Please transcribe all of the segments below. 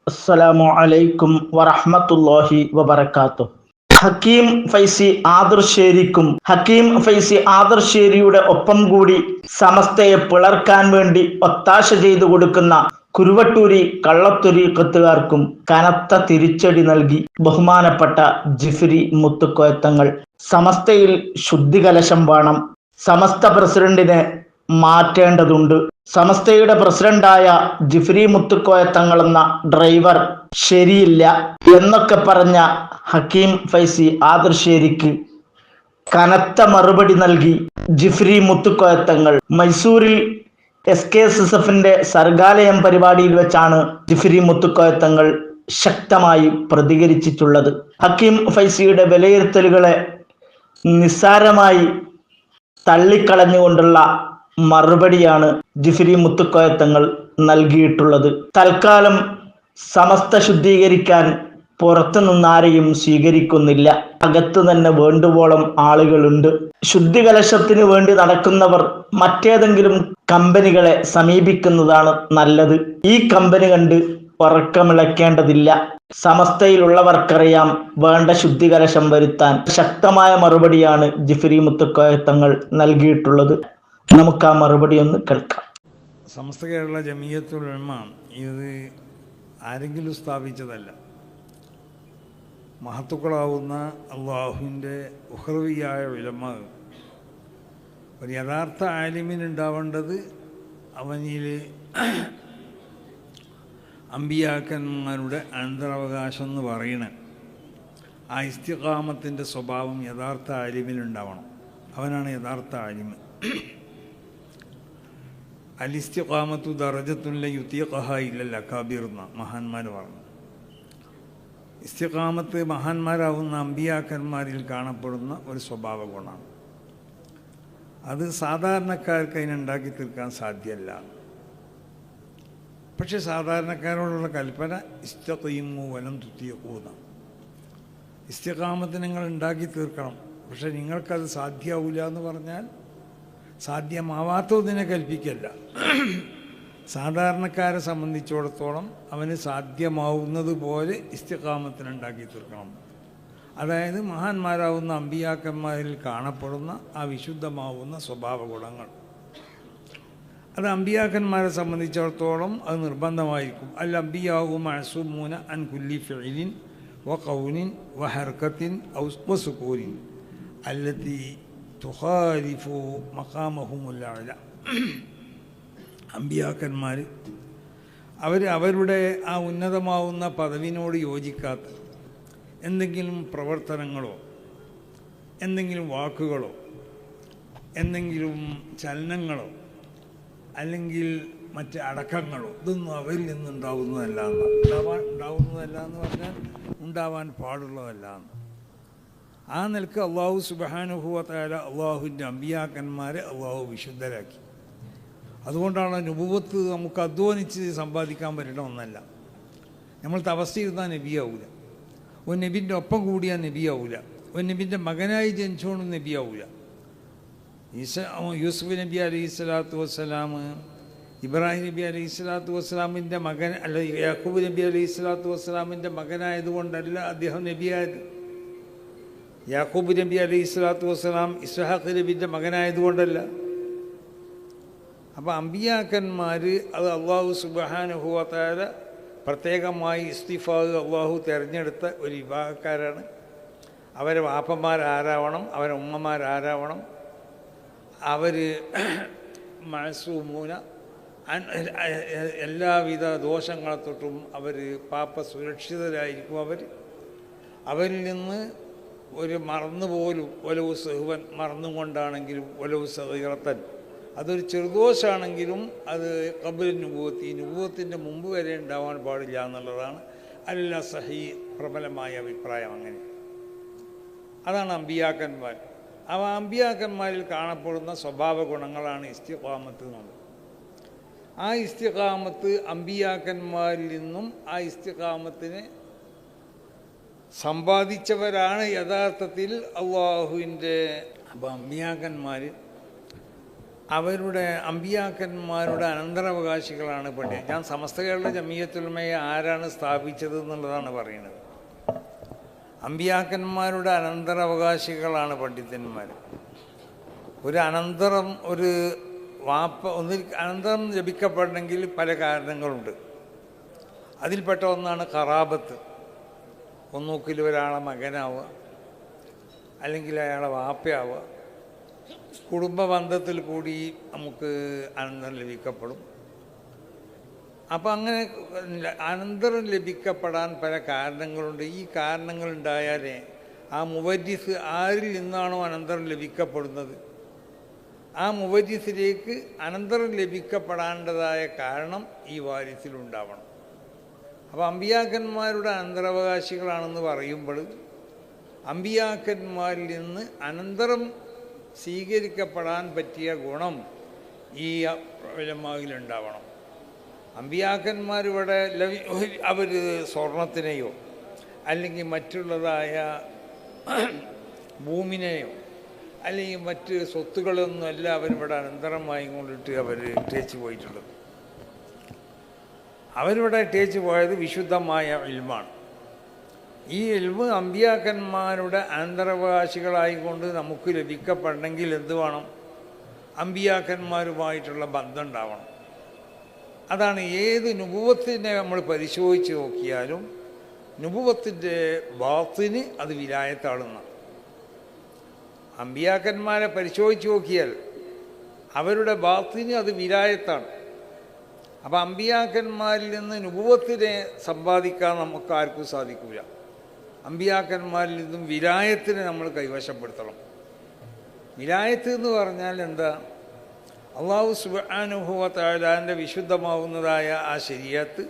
അസ്സലാമു അലൈക്കും വറഹ്മത്തുള്ളാഹി വബറകാതുഹു. ഹക്കീം ഫൈസി ആദർശേരിയുടെ ഒപ്പം കൂടി സമസ്തയെ പിളർക്കാൻ വേണ്ടി ഒത്താശ ചെയ്തു കൊടുക്കുന്ന കുരുവട്ടൂരി കള്ളത്തൊരീഖത്തുകാർക്കും കനത്ത തിരിച്ചടി നൽകി ബഹുമാനപ്പെട്ട ജിഫ്രി മുത്തുക്കോയത്തങ്ങൾ. സമസ്തയിൽ ശുദ്ധികലശം വേണം, സമസ്ത പ്രസിഡന്റിനെ മാറ്റേണ്ടതുണ്ട്, സമസ്തയുടെ പ്രസിഡന്റായ ജിഫ്രി മുത്തുക്കോയ എന്ന ഡ്രൈവർ ശരിയില്ല എന്നൊക്കെ പറഞ്ഞ ഹക്കീം ഫൈസി ആദർശേരിക്ക് കനത്ത മറുപടി നൽകി ജിഫ്രി മുത്തുക്കോയ മൈസൂരിൽ SKSSFന്റെ സർഗാലയം പരിപാടിയിൽ വെച്ചാണ് ജിഫ്രി മുത്തുക്കോയ ശക്തമായി പ്രതികരിച്ചിട്ടുള്ളത്. ഹക്കീം ഫൈസിയുടെ വിലയിരുത്തലുകളെ നിസ്സാരമായി തള്ളിക്കളഞ്ഞുകൊണ്ടുള്ള മറുപടിയാണ് ജിഫ്രി മുത്തുക്കോയ നൽകിയിട്ടുള്ളത്. തൽക്കാലം സമസ്ത ശുദ്ധീകരിക്കാൻ പുറത്തു നിന്നാരെയും സ്വീകരിക്കുന്നില്ല, അകത്ത് തന്നെ വേണ്ടുവോളം ആളുകളുണ്ട്. ശുദ്ധികലശത്തിന് വേണ്ടി നടക്കുന്നവർ മറ്റേതെങ്കിലും കമ്പനികളെ സമീപിക്കുന്നതാണ് നല്ലത്. ഈ കമ്പനി കണ്ട് ഉറക്കമിളക്കേണ്ടതില്ല. സമസ്തയിലുള്ളവർക്കറിയാം വേണ്ട ശുദ്ധികലശം വരുത്താൻ. ശക്തമായ മറുപടിയാണ് ജിഫ്രി മുത്തുക്കോയ നൽകിയിട്ടുള്ളത്. നമുക്ക് ആ മറുപടി ഒന്ന് കേൾക്കാം. സമസ്ത കേരള ജമിയത്തുൽ ഉലമ ഇത് ആരെങ്കിലും സ്ഥാപിച്ചതല്ല. മഹത്തുക്കളാവുന്ന അള്ളാഹുവിൻ്റെ ഉഖ്റവിയായ ഉലമ, ഒരു യഥാർത്ഥ ആലിമിനുണ്ടാവേണ്ടത് അവനിൽ അമ്പിയാക്കന്മാരുടെ അനന്തരാവകാശം എന്ന് പറയണ ആ ഇസ്തിഖാമത്തിൻ്റെ സ്വഭാവം യഥാർത്ഥ ആലിമിനുണ്ടാവണം. അവനാണ് യഥാർത്ഥ ആലിമ്. അലിസ്തിഖാമത്തു ദറജത്തുല്ല യുതീഖഹ ഇല്ലൽ അകാബിർ എന്ന മഹാന്മാർ പറഞ്ഞു. ഇസ്തിഖാമത്ത് മഹാന്മാരാവുന്ന അമ്പിയാക്കന്മാരിൽ കാണപ്പെടുന്ന ഒരു സ്വഭാവ ഗുണമാണ്. അത് സാധാരണക്കാർക്ക് അതിനുണ്ടാക്കി തീർക്കാൻ സാധ്യമല്ല. പക്ഷെ സാധാരണക്കാരോടുള്ള കൽപ്പന ഇസ്തഖീമു വലം തുതീഖൂ എന്നാണ്. ഇസ്തിഖാമത്ത് നിങ്ങൾ ഉണ്ടാക്കി തീർക്കണം, പക്ഷെ നിങ്ങൾക്കത് സാധ്യമാവില്ല എന്ന് പറഞ്ഞാൽ സാധ്യമാവാത്തതിനെ കൽപ്പിക്കല്ല. സാധാരണക്കാരെ സംബന്ധിച്ചിടത്തോളം അവന് സാധ്യമാവുന്നത് പോലെ ഇസ്തിഖാമത്തിനുണ്ടാക്കി തീർക്കണം. അതായത് മഹാന്മാരാവുന്ന അമ്പിയാക്കന്മാരിൽ കാണപ്പെടുന്ന ആ വിശുദ്ധമാവുന്ന സ്വഭാവ ഗുണങ്ങൾ, അത് അമ്പിയാക്കന്മാരെ സംബന്ധിച്ചിടത്തോളം അത് നിർബന്ധമായിരിക്കും. അൽ അംബിയാഉ മഅ്സൂമൂന അൻ കുല്ലി ഫിഇലിൻ വഖൗലിൻ വഹർകത്തിൻ ഔ സുകൂനിൻ അല്ലതി തുഖാലിഫു മഖാമഹുമുൽ അഅല. അമ്പിയാക്കന്മാർ അവരുടെ ആ ഉന്നതമാവുന്ന പദവിനോട് യോജിക്കാത്ത എന്തെങ്കിലും പ്രവർത്തനങ്ങളോ എന്തെങ്കിലും വാക്കുകളോ എന്തെങ്കിലും ചലനങ്ങളോ അല്ലെങ്കിൽ മറ്റ് അടക്കങ്ങളോ ഇതൊന്നും അവരിൽ നിന്നുണ്ടാവുന്നതല്ല എന്ന് പറഞ്ഞാൽ ഉണ്ടാവാൻ പാടുള്ളതല്ല എന്ന്. ആ നിലക്ക് അള്ളാഹു സുബ്ഹാനഹു വ തആല അള്ളാഹുവിൻ്റെ അമ്പിയാക്കന്മാരെ അള്ളാഹു വിശുദ്ധരാക്കി. അതുകൊണ്ടാണ് നുബുവത്ത് നമുക്ക് അധ്വാനിച്ച് സമ്പാദിക്കാൻ പറ്റുന്ന ഒന്നല്ല. നമ്മൾ തപസ്സിരുന്നാൽ നബിയാവൂല, ഒരു നബിൻ്റെ ഒപ്പം കൂടിയാൽ നബിയാവൂല, ഒരു നബിൻ്റെ മകനായി ജനിച്ചുകൊണ്ട് നബിയാവൂല. യൂസുഫ് നബി അലൈഹി സ്വലാത്തു വസ്സലാം ഇബ്രാഹിം നബി അലൈഹി സ്വലാത്തു വസ്സലാമിൻ്റെ മകൻ അല്ല, യാക്കൂബ് നബി അലൈഹി സ്വലാത്തു വസ്സലാമിൻ്റെ മകനായതുകൊണ്ടല്ല അദ്ദേഹം നബിയായത്. യാക്കൂബ് നബി അലൈഹി സ്വലാത്തു വസ്സലാം ഇസ്ഹാഖ് നബിൻ്റെ മകനായതുകൊണ്ടല്ല. അപ്പോൾ അമ്പിയാക്കന്മാർ അത് അള്ളാഹു സുബ്ഹാനഹു വ തആല പ്രത്യേകമായി ഇസ്തിഫാ അള്ളാഹു തിരഞ്ഞെടുത്ത ഒരു വിഭാഗക്കാരാണ്. അവരെ വാപ്പന്മാരാരാവണം, അവരെ ഉമ്മമാരാരാവണം, അവർ മഅ്സൂമൂന എല്ലാവിധ ദോഷങ്ങളെ തൊട്ടും അവർ പാപ സുരക്ഷിതരായിരിക്കും. അവരിൽ നിന്ന് ഒരു മറന്നുപോലും ഒലവ് സഹുവൻ മറന്നുകൊണ്ടാണെങ്കിലും ഒലവ് സഹീറത്തൻ അതൊരു ചെറുദോഷാണെങ്കിലും അത് ഖബ്ല നുബുവത്തിൻ്റെ മുമ്പ് വരെ ഉണ്ടാവാൻ പാടില്ല എന്നുള്ളതാണ് അല്ല സഹീ പ്രബലമായ അഭിപ്രായം. അങ്ങനെ അതാണ് അമ്പിയാക്കന്മാർ. അവ അമ്പിയാക്കന്മാരിൽ കാണപ്പെടുന്ന സ്വഭാവ ഗുണങ്ങളാണ് ഇസ്തിഖാമത്ത് എന്നുള്ളത്. ആ ഇസ്തിഖാമത്ത് അമ്പിയാക്കന്മാരിൽ നിന്നും ആ ഇസ്തിഖാമത്തിനെ സമ്പാദിച്ചവരാണ് യഥാർത്ഥത്തിൽ അള്ളാഹുവിൻ്റെ. അപ്പോൾ അമ്പിയാക്കന്മാർ അവരുടെ അമ്പിയാക്കന്മാരുടെ അനന്തരാവകാശികളാണ് പണ്ഡിതൻ. ഞാൻ സമസ്ത കേരള ജമിയത്തുൽ ഉലമയെ ആരാണ് സ്ഥാപിച്ചത് എന്നുള്ളതാണ് പറയുന്നത്. അമ്പിയാക്കന്മാരുടെ അനന്തരാവകാശികളാണ് പണ്ഡിതന്മാർ. ഒരു അനന്തരം ഒരു അനന്തരം ലഭിക്കപ്പെടണമെങ്കിൽ പല കാരണങ്ങളുണ്ട്. അതിൽപ്പെട്ട ഒന്നാണ് ഖറാബത്ത്. ഒന്നൂക്കിൽ ഒരാളെ മകനാവുക, അല്ലെങ്കിൽ അയാളെ വാപ്പയാവുക. കുടുംബ ബന്ധത്തിൽ കൂടി നമുക്ക് അനന്തരം ലഭിക്കപ്പെടും. അപ്പം അങ്ങനെ അനന്തരം ലഭിക്കപ്പെടാൻ പല കാരണങ്ങളുണ്ട്. ഈ കാരണങ്ങളുണ്ടായാലേ ആ മുവരിസ് ആരിൽ നിന്നാണോ അനന്തരം ലഭിക്കപ്പെടുന്നത് ആ മുവരിസിലേക്ക് അനന്തരം ലഭിക്കപ്പെടേണ്ടതായ കാരണം ഈ വാരിസിലുണ്ടാവണം. അപ്പോൾ അമ്പിയാക്കന്മാരുടെ അനന്തരാവകാശികളാണെന്ന് പറയുമ്പോൾ അമ്പിയാക്കന്മാരിൽ നിന്ന് അനന്തരം സ്വീകരിക്കപ്പെടാൻ പറ്റിയ ഗുണം ഈ ഉലമായിലുണ്ടാവണം. അമ്പിയാക്കന്മാരിവിടെ അവർ സ്വർണത്തിനെയോ അല്ലെങ്കിൽ മറ്റുള്ളതായ ഭൂമിനെയോ അല്ലെങ്കിൽ മറ്റ് സ്വത്തുകളൊന്നുമല്ല അവരിവിടെ അനന്തരമായി കൊണ്ടിട്ട് അവർ ഇട്ടേച്ച് പോയിട്ടുള്ളത്. അവരിവിടെ ഇട്ടേച്ച് പോയത് വിശുദ്ധമായ ഇൽമാണ്. ഈ ഇൽമ് അമ്പിയാക്കന്മാരുടെ അനന്തരാവകാശികളായിക്കൊണ്ട് നമുക്ക് ലഭിക്കപ്പെടണമെങ്കിൽ എന്ത് വേണം? അമ്പിയാക്കന്മാരുമായിട്ടുള്ള ബന്ധം ഉണ്ടാവണം. അതാണ് ഏത് നുബുവത്തിനെ നമ്മൾ പരിശോധിച്ച് നോക്കിയാലും നുബുവത്തിൻ്റെ ബാത്തിന് അത് വിലായത്താളുന്ന. അമ്പിയാക്കന്മാരെ പരിശോധിച്ച് നോക്കിയാൽ അവരുടെ ബാത്തിന് അത് വിലായത്താണ്. അപ്പം അമ്പിയാക്കന്മാരിൽ നിന്ന് നുബുവത്തിനെ സമ്പാദിക്കാൻ നമുക്ക് ആർക്കും സാധിക്കില്ല. അമ്പിയാക്കന്മാരിൽ നിന്നും വിലായത്തിനെ നമ്മൾ കൈവശപ്പെടുത്തണം. വിലായത്ത് എന്ന് പറഞ്ഞാൽ എന്താ? അല്ലാഹു സുബ്ഹാനഹു വ തആലാന്റെ വിശുദ്ധമാവുന്നതായ ആ ശരീഅത്ത്,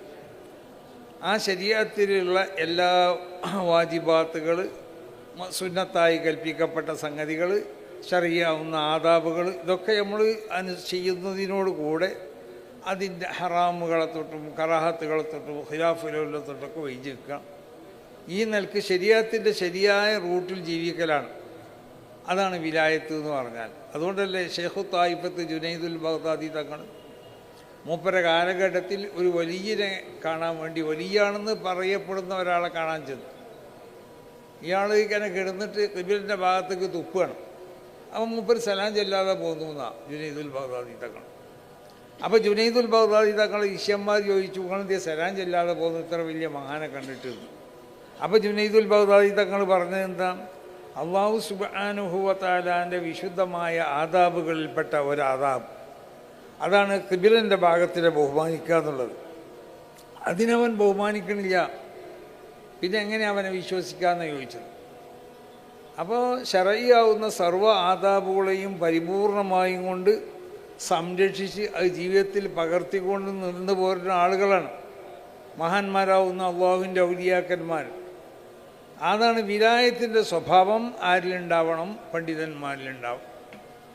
ആ ശരീഅത്തിലുള്ള എല്ലാ വാജിബാത്തുകൾ, സുന്നത്തായി കൽപ്പിക്കപ്പെട്ട സംഗതികൾ, ശറിയാവുന്ന ആദാബുകൾ, ഇതൊക്കെ നമ്മൾ ചെയ്യുന്നതിനോട് കൂടെ അതിൻ്റെ ഹറാമുകളെ തൊട്ടും കറാഹത്തുകളെ തൊട്ടും ഖിലാഫുകളെ തൊട്ടൊക്കെ വൈജിക്കുക. ഈ നിലക്ക് ശരീഅത്തിൻ്റെ ശരിയായ റൂട്ടിൽ ജീവിക്കലാണ്. അതാണ് വിലായത്ത് എന്ന് പറഞ്ഞാൽ. അതുകൊണ്ടല്ലേ ഷെയ്ഖു തായിഫത്ത് ജുനൈദുൽ ബഗ്ദാദി തങ്ങൾ മൂപ്പര കാലഘട്ടത്തിൽ ഒരു വലിയനെ കാണാൻ വേണ്ടി, വലിയാണെന്ന് പറയപ്പെടുന്ന ഒരാളെ കാണാൻ ചെന്നു. ഇയാൾ ഇങ്ങനെ കിടന്നിട്ട് ഖിബിലിൻ്റെ ഭാഗത്തേക്ക് തുപ്പുകയാണ്. അപ്പം മൂപ്പർ സലാം ചെല്ലാതെ പോകുന്നു എന്നാണ് ജുനൈദുൽ ബഗ്ദാദി തങ്ങൾ. അപ്പോൾ ജുനൈദുൽ ബഗ്ദാദി തങ്ങൾ ശിഷ്യന്മാർ ചോദിച്ചു, നിങ്ങളെന്തേ സലാം ചെല്ലാതെ പോകുന്നു ഇത്ര വലിയ മഹാനെ കണ്ടിട്ട്? അപ്പോൾ ജുനൈദുൽ ബഗ്ദാദി തങ്ങൾ പറഞ്ഞത് എന്താ? അല്ലാഹു സുബ്ഹാനഹു വ തആലാന്റെ വിശുദ്ധമായ ആദാബുകളിൽപ്പെട്ട ഒരു ആദാബ്, അതാണ് ഖിബിലൻ്റെ ഭാഗത്തിനെ ബഹുമാനിക്കുക എന്നുള്ളത്. അതിനവൻ ബഹുമാനിക്കണില്ല, പിന്നെ എങ്ങനെ അവനെ വിശ്വസിക്കാമെന്ന് ചോദിച്ചത്. അപ്പോൾ ശറഈയാവുന്ന സർവ്വ ആദാബുകളെയും പരിപൂർണമായും കൊണ്ട് സംരക്ഷിച്ച് അത് ജീവിതത്തിൽ പകർത്തിക്കൊണ്ട് നിന്ന് പോരുന്ന ആളുകളാണ് മഹാന്മാരാവുന്ന അള്ളാഹുവിൻ്റെ ഔലിയാക്കന്മാർ. അതാണ് വിലായത്തിൻ്റെ സ്വഭാവം ആരിലുണ്ടാവണം? പണ്ഡിതന്മാരിലുണ്ടാവും,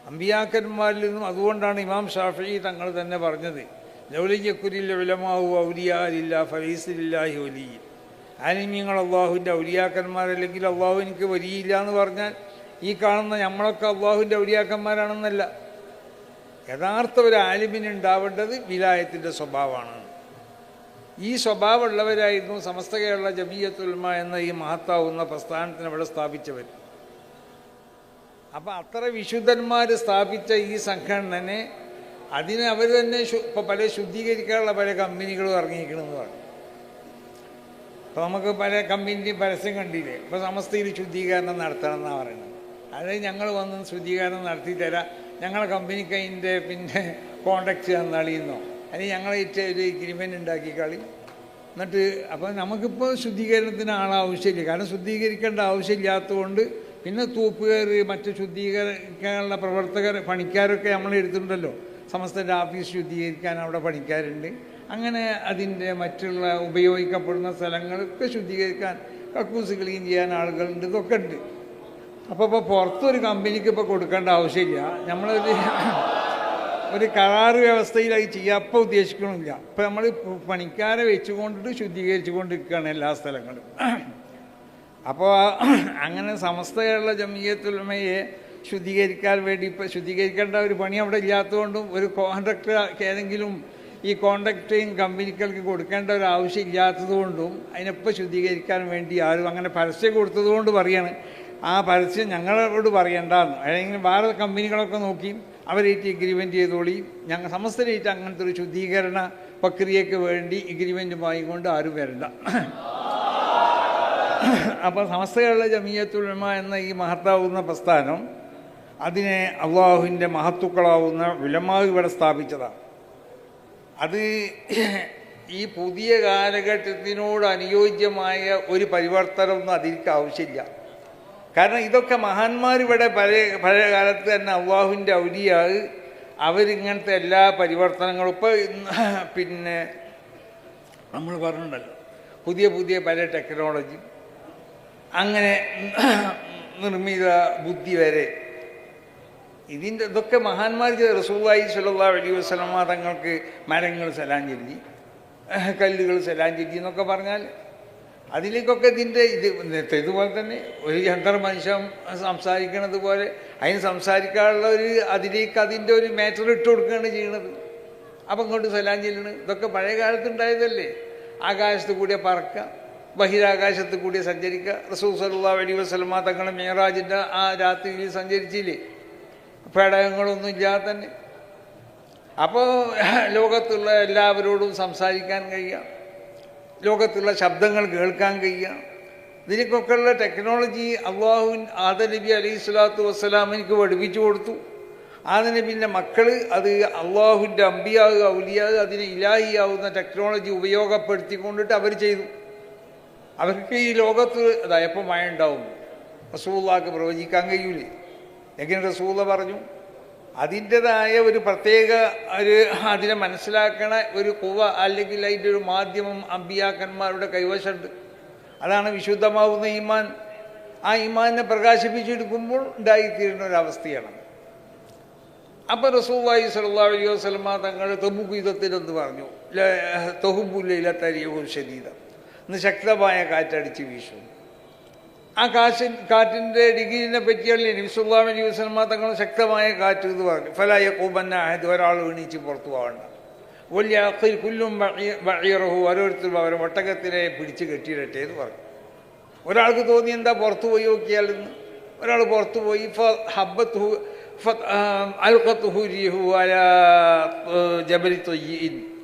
അമ്പിയാക്കന്മാരിൽ നിന്നും. അതുകൊണ്ടാണ് ഇമാം ഷാഫിഈ തങ്ങൾ തന്നെ പറഞ്ഞത്, ലൗലിയക്കുരിൽ ഉലമാഉ ഔലിയാഇല്ലാ ഫലൈസലില്ലാഹി വലിയ. ആലിമീങ്ങൾ അള്ളാഹുവിൻ്റെ ഔലിയാക്കന്മാരല്ലെങ്കിൽ അള്ളാഹു എനിക്ക് വലിയില്ല എന്ന് പറഞ്ഞാൽ ഈ കാണുന്ന നമ്മളൊക്കെ അള്ളാഹുവിൻ്റെ ഔലിയാക്കന്മാരാണെന്നല്ല. യഥാർത്ഥ ഒരു ആലിമിനുണ്ടാവേണ്ടത് വിലായത്തിൻ്റെ സ്വഭാവമാണ്. ഈ സ്വഭാവമുള്ളവരായിരുന്നു സമസ്ത കേരള ജമിയത്തുൽ ഉലമ എന്ന ഈ മഹത്താവുന്ന പ്രസ്ഥാനത്തിന് ഇവിടെ സ്ഥാപിച്ചവർ. അപ്പം അത്ര വിശുദ്ധന്മാർ സ്ഥാപിച്ച ഈ സംഘടനനെ അതിനെ അവർ തന്നെ ഇപ്പോൾ പല ശുദ്ധീകരിക്കാനുള്ള പല കമ്പനികളും ഇറങ്ങിയിരിക്കണമെന്ന് പറഞ്ഞു. അപ്പോൾ നമുക്ക് പല കമ്പനിൻ്റെയും പരസ്യം കണ്ടില്ലേ, ഇപ്പോൾ സമസ്തയിൽ ശുദ്ധീകരണം നടത്തണം എന്നാണ് പറയുന്നത്. അതായത് ഞങ്ങൾ വന്ന് ശുദ്ധീകരണം നടത്തി തരാം, ഞങ്ങളെ കമ്പനിക്ക് അതിൻ്റെ പിന്നെ കോണ്ടാക്ട് തന്നാളിയെന്നോ അല്ലെങ്കിൽ ഞങ്ങളേറ്റ് ഒരു എഗ്രിമെൻ്റ് ഉണ്ടാക്കി കളി. എന്നിട്ട് അപ്പോൾ നമുക്കിപ്പോൾ ശുദ്ധീകരണത്തിന് ആളാവശ്യമില്ല, കാരണം ശുദ്ധീകരിക്കേണ്ട ആവശ്യമില്ലാത്തതുകൊണ്ട് പിന്നെ തൂപ്പുകാർ, മറ്റ് ശുദ്ധീകരിക്കാനുള്ള പ്രവർത്തകർ, പണിക്കാരൊക്കെ നമ്മൾ എടുത്തിട്ടുണ്ടല്ലോ. സമസ്തൻ്റെ ഓഫീസ് ശുദ്ധീകരിക്കാൻ അവിടെ പണിക്കാരുണ്ട്. അങ്ങനെ അതിൻ്റെ മറ്റുള്ള ഉപയോഗിക്കപ്പെടുന്ന സ്ഥലങ്ങളൊക്കെ ശുദ്ധീകരിക്കാൻ, കക്കൂസ് ക്ലീൻ ചെയ്യാൻ ആളുകളുണ്ട്, ഇതൊക്കെ ഉണ്ട്. അപ്പോൾ പുറത്തൊരു കമ്പനിക്ക് ഇപ്പോൾ കൊടുക്കേണ്ട ആവശ്യമില്ല. ഒരു കരാറ് വ്യവസ്ഥയിലായി ചെയ്യാൻ അപ്പോൾ ഉദ്ദേശിക്കണമില്ല. ഇപ്പം നമ്മൾ പണിക്കാരെ വെച്ചുകൊണ്ടിട്ട് ശുദ്ധീകരിച്ചു കൊണ്ടിരിക്കുകയാണ് എല്ലാ സ്ഥലങ്ങളും. അപ്പോൾ അങ്ങനെ സമസ്ത കേരള ജമിയത്തുൽ ഉലമയെ ശുദ്ധീകരിക്കാൻ വേണ്ടി ഇപ്പോൾ ശുദ്ധീകരിക്കേണ്ട ഒരു പണി അവിടെ ഇല്ലാത്തതുകൊണ്ടും ഒരു കോൺട്രാക്ടർ ഏതെങ്കിലും ഈ കോൺട്രാക്ടിങ് കമ്പനികൾക്ക് കൊടുക്കേണ്ട ഒരു ആവശ്യം ഇല്ലാത്തതുകൊണ്ടും അതിനെപ്പോൾ ശുദ്ധീകരിക്കാൻ വേണ്ടി ആരും അങ്ങനെ പരസ്യം കൊടുത്തതുകൊണ്ട് പറയാണ് ആ പരസ്യം ഞങ്ങളോട് പറയണ്ടെന്ന്. അല്ലെങ്കിൽ വേറെ കമ്പനികളൊക്കെ നോക്കി അവരേറ്റ് എഗ്രിമെൻറ്റ് ചെയ്തോളി, ഞങ്ങൾ സമസ്തരേറ്റ് അങ്ങനത്തെ ഒരു ശുദ്ധീകരണ പ്രക്രിയയ്ക്ക് വേണ്ടി എഗ്രിമെൻറ്റുമായി കൊണ്ട് ആരും വരണ്ട. അപ്പോൾ സമസ്തകളുടെ ജമിയത്തുൽ ഉലമ എന്ന ഈ മഹത്താവുന്ന പ്രസ്ഥാനം അതിനെ അള്ളാഹുവിൻ്റെ മഹത്തുക്കളാവുന്ന ഉലമാ ഇവിടെ സ്ഥാപിച്ചതാണ്. അത് ഈ പുതിയ കാലഘട്ടത്തിനോട് അനുയോജ്യമായ ഒരു പരിവർത്തനമൊന്നും അതിലേക്ക് ആവശ്യമില്ല. കാരണം ഇതൊക്കെ മഹാന്മാരിവിടെ പഴയ കാലത്ത് തന്നെ അള്ളാഹുവിൻ്റെ ഔലിയാവ് അവരിങ്ങനത്തെ എല്ലാ പരിവർത്തനങ്ങളും ഇപ്പോൾ പിന്നെ നമ്മൾ പറഞ്ഞിട്ടുണ്ടല്ലോ പുതിയ പുതിയ പല ടെക്നോളജി അങ്ങനെ നിർമ്മിത ബുദ്ധി വരെ ഇതൊക്കെ മഹാന്മാർ റസൂലുള്ളാഹി സ്വല്ലല്ലാഹു അലൈഹി വസല്ലമ തങ്ങൾക്ക് മരങ്ങൾ സലാം ചൊല്ലി, കല്ലുകൾ സലാം ചൊല്ലി എന്നൊക്കെ പറഞ്ഞാൽ അതിലേക്കൊക്കെ ഇതുപോലെ തന്നെ ഒരു യന്ത്ര മനുഷ്യൻ സംസാരിക്കണത് പോലെ അതിന് സംസാരിക്കാനുള്ള അതിലേക്ക് അതിൻ്റെ ഒരു മാറ്റർ ഇട്ട് കൊടുക്കുകയാണ് ചെയ്യണത്. അപ്പം ഇങ്ങോട്ട് സലാം ചെല്ലണം. ഇതൊക്കെ പഴയ കാലത്ത് ഉണ്ടായതല്ലേ. ആകാശത്ത് കൂടിയ പറക്കുക, ബഹിരാകാശത്ത് കൂടിയ സഞ്ചരിക്കുക. റസൂൽ സല്ലല്ലാഹു അലൈഹി വസല്ലമ തങ്ങൾ മിഅ്റാജിൻ്റെ ആ രാത്രിയിൽ സഞ്ചരിച്ചില്ലേ, പേടകങ്ങളൊന്നും ഇല്ലാതെ തന്നെ. അപ്പോൾ ലോകത്തുള്ള എല്ലാവരോടും സംസാരിക്കാൻ കഴിയുക, ലോകത്തുള്ള ശബ്ദങ്ങൾ കേൾക്കാൻ കഴിയുക. ഇതിനൊക്കെയുള്ള ടെക്നോളജി ആദം നബി അലൈഹി സ്വലാത്തു വസ്സലാമിനിക്ക് പഠിപ്പിച്ചു കൊടുത്തു. ആദം നബിൻ്റെ മക്കൾ അത് അള്ളാഹുവിൻ്റെ അമ്പിയാവ് ഔലിയാവ് അതിന് ഇലാഹിയാവുന്ന ടെക്നോളജി ഉപയോഗപ്പെടുത്തിക്കൊണ്ടിട്ട് അവർ ചെയ്തു. അവർക്ക് ഈ ലോകത്ത് എപ്പോൾ മഴ ഉണ്ടാവും റസൂലുള്ളാഹിക്ക് പ്രവചിക്കാൻ കഴിയൂലേ. എങ്ങനെ റസൂലുള്ള പറഞ്ഞു അതിൻ്റെതായ ഒരു പ്രത്യേക അതിനെ മനസ്സിലാക്കണ ഒരു കുവ അല്ലെങ്കിൽ അതിൻ്റെ ഒരു മാധ്യമം അമ്പിയാക്കന്മാരുടെ കൈവശമുണ്ട്. അതാണ് വിശുദ്ധമാവുന്ന ഈമാൻ. ആ ഈമാനെ പ്രകാശിപ്പിച്ചെടുക്കുമ്പോൾ ഉണ്ടായിത്തീരുന്ന ഒരവസ്ഥയാണ്. അപ്പോൾ റസൂലുള്ളാഹി സ്വല്ലല്ലാഹു അലൈഹി വസല്ലമ തങ്ങൾ തബൂക്ക് യുദ്ധത്തിലെന്ന് പറഞ്ഞു തഹുബ്ബുൽ ലൈലത റിഹുൻ ശദീദ, ഇന്ന് ശക്തമായ കാറ്റടിച്ച് വീശും. ആ കാറ്റിൻ്റെ ഡിഗ്രീനെ പറ്റിയല്ലേ നബി സല്ലല്ലാഹു അലൈഹി വസല്ലമ തങ്ങൾ ശക്തമായ കാറ്റ് എന്ന് പറഞ്ഞു. ഫലാ യഖൂബന്ന അഹദ്, ഒരാൾ എണീച്ച് പുറത്തു പോകണ്ട. വലിയ കുല്ലും ബഈറഹു, ഓരോരുത്തരും അവരെ ഒട്ടകത്തിനെ പിടിച്ച് കെട്ടിയിടട്ടെ എന്ന് പറഞ്ഞു. ഒരാൾക്ക് തോന്നി എന്താ പുറത്തു പോയി നോക്കിയാൽ എന്ന്. ഒരാൾ പുറത്തു പോയി അൽഖത്തുഹു റിഹു അലാ ജബലി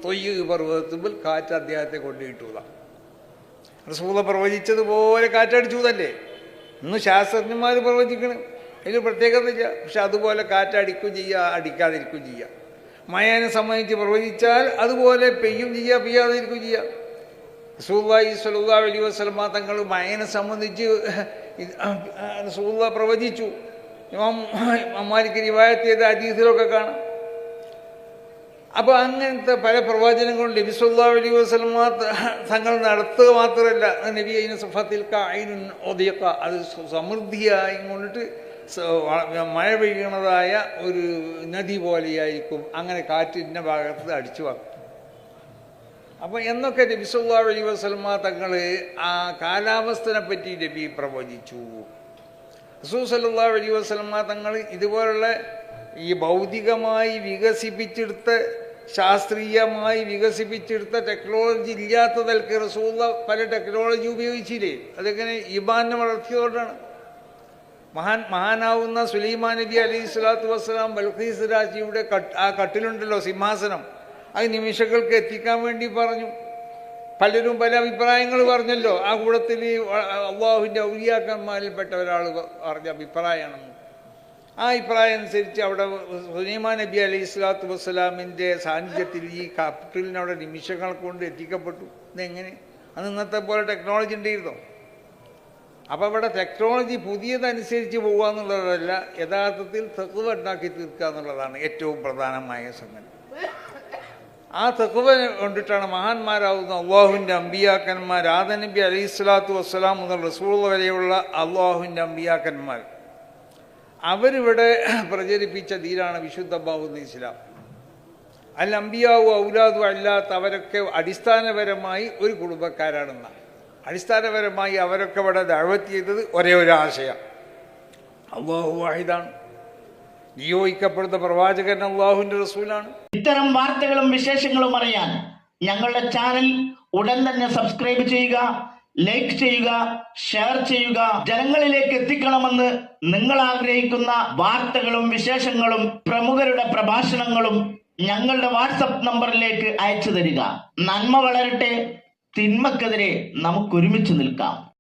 തൊയ്യ് പർവ്വതത്തിൽ കാറ്റ് അദ്ദേഹത്തെ കൊണ്ടുകിട്ടൂല. റസൂല പ്രവചിച്ചതുപോലെ കാറ്റടിച്ചതല്ലേ. ഇന്ന് ശാസ്ത്രജ്ഞന്മാർ പ്രവചിക്കണം, അതിന് പ്രത്യേകത ഇല്ല. പക്ഷെ അതുപോലെ കാറ്റടിക്കുകയും ചെയ്യുക, അടിക്കാതിരിക്കുകയും ചെയ്യുക. മഴനെ സംബന്ധിച്ച് പ്രവചിച്ചാൽ അതുപോലെ പെയ്യും ചെയ്യുക, പെയ്യാതിരിക്കുകയും ചെയ്യുക. റസൂലുള്ളാഹി സ്വല്ലല്ലാഹു അലൈഹി വസല്ലമ തങ്ങൾ മഴനെ സംബന്ധിച്ച് റസൂലുള്ളാഹി പ്രവചിച്ചു. ഇമാം മാലിക് റിവായത്ത് ചെയ്ത ഹദീസിലൊക്കെ കാണാം. അപ്പോൾ അങ്ങനത്തെ പല പ്രവചനങ്ങളും നബി സല്ലല്ലാഹു അലൈഹി വസല്ലമ തങ്ങൾ നടത്തുക മാത്രമല്ല, നബി അതിന് സിഫത്തിൽ കഅൈനുൻ ഉദിഖ, അത് സമൃദ്ധിയായി കൊണ്ടിട്ട് മഴ പെയ്യുന്നതായ ഒരു നദി പോലെയായിരിക്കും. അങ്ങനെ കാറ്റിൻ്റെ ഭാഗത്ത് അടിച്ചു വാങ്ങും. അപ്പോൾ എന്നൊക്കെ നബി സല്ലല്ലാഹു അലൈഹി വസല്ലമ തങ്ങൾ ആ കാലാവസ്ഥനെ പറ്റി നബി പ്രവചിച്ചു. റസൂൽ സല്ലല്ലാഹു അലൈഹി വസല്ലമ തങ്ങൾ ഇതുപോലുള്ള ഈ ഭൗതികമായി വികസിപ്പിച്ചെടുത്ത ശാസ്ത്രീയമായി വികസിപ്പിച്ചെടുത്ത ടെക്നോളജി ഇല്ലാത്തതൽക്ക് റസൂലുള്ള പല ടെക്നോളജി ഉപയോഗിച്ചില്ലേ. അതെങ്ങനെ ഈമാനെ വളർത്തിയതുകൊണ്ടാണ്. മഹാനാവുന്ന സുലൈമാൻ നബി അലൈഹി സ്വലാത്തു വസ്സലാം ബൽഖീസ് രാജിയുടെ ആ കട്ടിലുണ്ടല്ലോ സിംഹാസനം, അത് നിമിഷങ്ങൾക്ക് എത്തിക്കാൻ വേണ്ടി പറഞ്ഞു. പലരും പല അഭിപ്രായങ്ങൾ പറഞ്ഞല്ലോ. ആ കൂട്ടത്തിൽ അള്ളാഹുവിൻ്റെ ഔലിയാക്കന്മാരിൽപ്പെട്ട ഒരാൾ പറഞ്ഞ അഭിപ്രായമാണ്. ആ അഭിപ്രായം അനുസരിച്ച് അവിടെ സുലൈമാൻ നബി അലൈഹി സ്വലാത്തു വസ്സലാമിൻ്റെ സാന്നിധ്യത്തിൽ ഈ കട്ടിലിനവിടെ നിമിഷങ്ങൾ കൊണ്ട് എത്തിക്കപ്പെട്ടു. ഇതെങ്ങനെ? അത് ഇന്നത്തെ പോലെ ടെക്നോളജി ഉണ്ടായിരുന്നോ? അപ്പോൾ അവിടെ ടെക്നോളജി പുതിയതനുസരിച്ച് പോകുക എന്നുള്ളതല്ല, യഥാർത്ഥത്തിൽ തഖ്വ ഉണ്ടാക്കി തീർക്കുക എന്നുള്ളതാണ് ഏറ്റവും പ്രധാനമായ സംഗതി. ആ തഖ്വ കൊണ്ടിട്ടാണ് മഹാന്മാരാവുന്ന അള്ളാഹുവിൻ്റെ അമ്പിയാക്കന്മാർ, ആദം നബി അലൈഹി സ്വലാത്തു വസ്സലാം മുതൽ റസൂൽ വരെയുള്ള അള്ളാഹുവിൻ്റെ അമ്പിയാക്കന്മാർ, അവരിവിടെ പ്രചരിപ്പിച്ച ദീനാണ് വിശുദ്ധമാവുന്ന ഇസ്ലാം. അൽ അംബിയാവു ഔലാദു അല്ലാത്ത അവരൊക്കെ അടിസ്ഥാനപരമായി ഒരു കുടുംബക്കാരാണെന്നാണ്. അടിസ്ഥാനപരമായി അവരൊക്കെ ഇവിടെ ദഅവത്ത് ചെയ്തത് ഒരേ ഒരു ആശയം, അല്ലാഹു വാഹിദാണ്, നിയോഗിക്കപ്പെടുന്ന പ്രവാചകൻ അള്ളാഹുവിന്റെ റസൂലാണ്. ഇത്തരം വാർത്തകളും വിശേഷങ്ങളും അറിയാൻ ഞങ്ങളുടെ ചാനൽ ഉടൻ തന്നെ സബ്സ്ക്രൈബ് ചെയ്യുക, ലൈക്ക് ചെയ്യുക, ഷെയർ ചെയ്യുക. ജനങ്ങളിലേക്ക് എത്തിക്കണമെന്ന് നിങ്ങൾ ആഗ്രഹിക്കുന്ന വാർത്തകളും വിശേഷങ്ങളും പ്രമുഖരുടെ പ്രഭാഷണങ്ങളും ഞങ്ങളുടെ വാട്സപ്പ് നമ്പറിലേക്ക് അയച്ചു തരിക. നന്മ വളരട്ടെ, തിന്മക്കെതിരെ നമുക്ക് ഒരുമിച്ച് നിൽക്കാം.